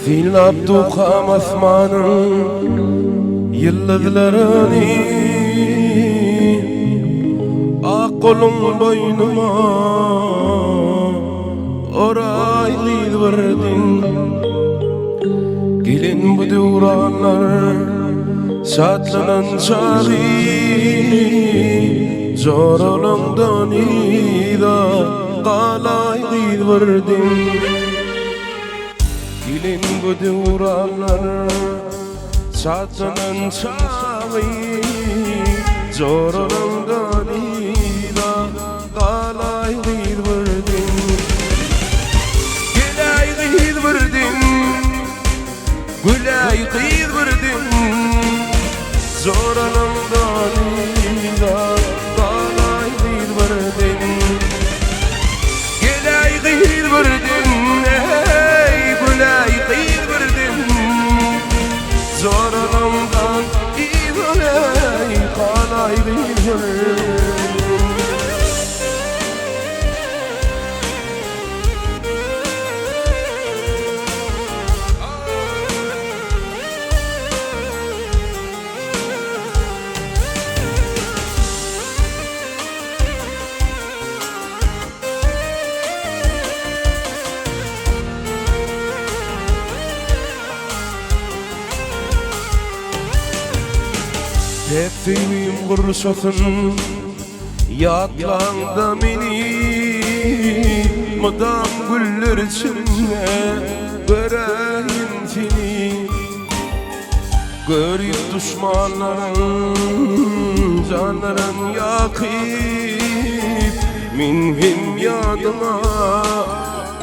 Filnaptu qam asmanın yıldızlarını Aqolun boynuma oraylı verdin Gelin bu devranlar şatlanan çağı Zor olandan ida qalaylı verdin Gelin bu devranlar şatlanan çağı Zor olandan ida qalaylı verdin Gelaylı verdin Gülaylı verdin Zor olandan ida qalaylı verdin Gelaylı verdin Zor olandan iğney qalaylı verdin Tepfiyim kursatın Yaklanda beni Madam güller içinde Göreyim seni Görüp düşmanların Canların yakıp Minhim yadıma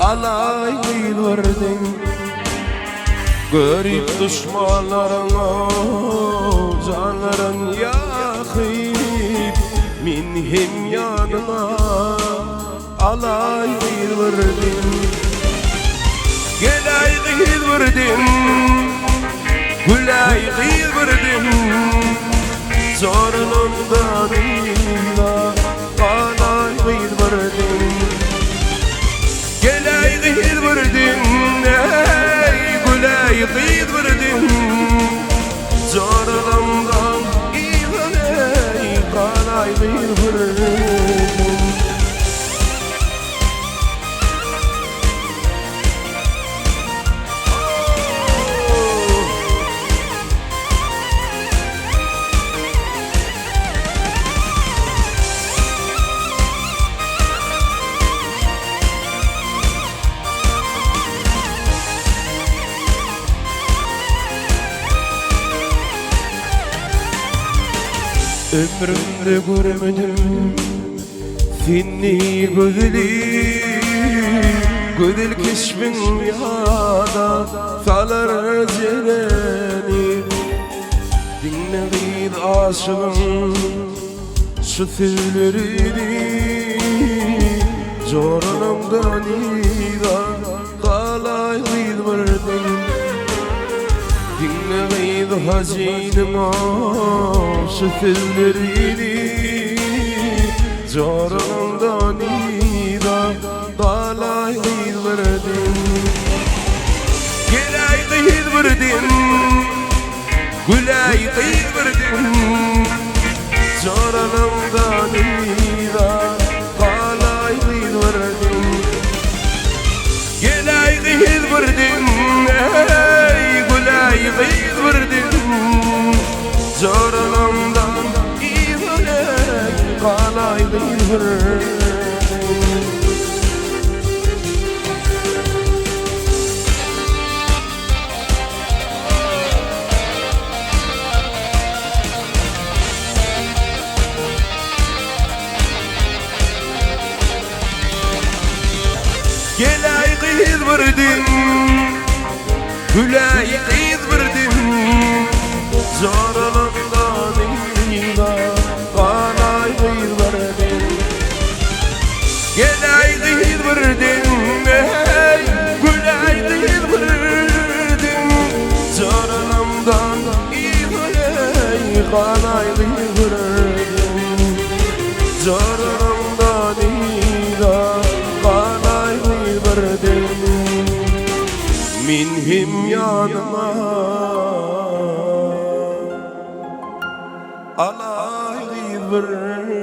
Alaylı verdin Görüp düşmanlarına Canların yakıp Minhim yanına Alaylı verdin Gelaylı verdin Gülaylı verdin Zorundan ila Qalaylı verdin Gelaylı verdin Gülaylı verdin Zor olandan iğney qalaylı verdin Ömrümde görmedim Finni gözeli Gözel keşfin yada Salar celeni Dinlediğin aşığın Şu sözlerini Zor olandan ida Qalaylı verdin Dinlediğin hazinima Şu sözlerini Zor olandan ida Qalaylı verdin Gelaylı verdin Gülaylı verdin Zor olandan ida Qalaylı verdin Gelaylı verdin Gülaylı verdin Zor olandan iğney qalaylı verdin Gelaylı verdin Gülaylı verdin Zor olandan ila qalaylı verdin Gelaylı verdin Gülaylı verdin Zor olandan iğney qalaylı verdin Zor olandan ila qalaylı verdin Min him yanıma alaylı verdim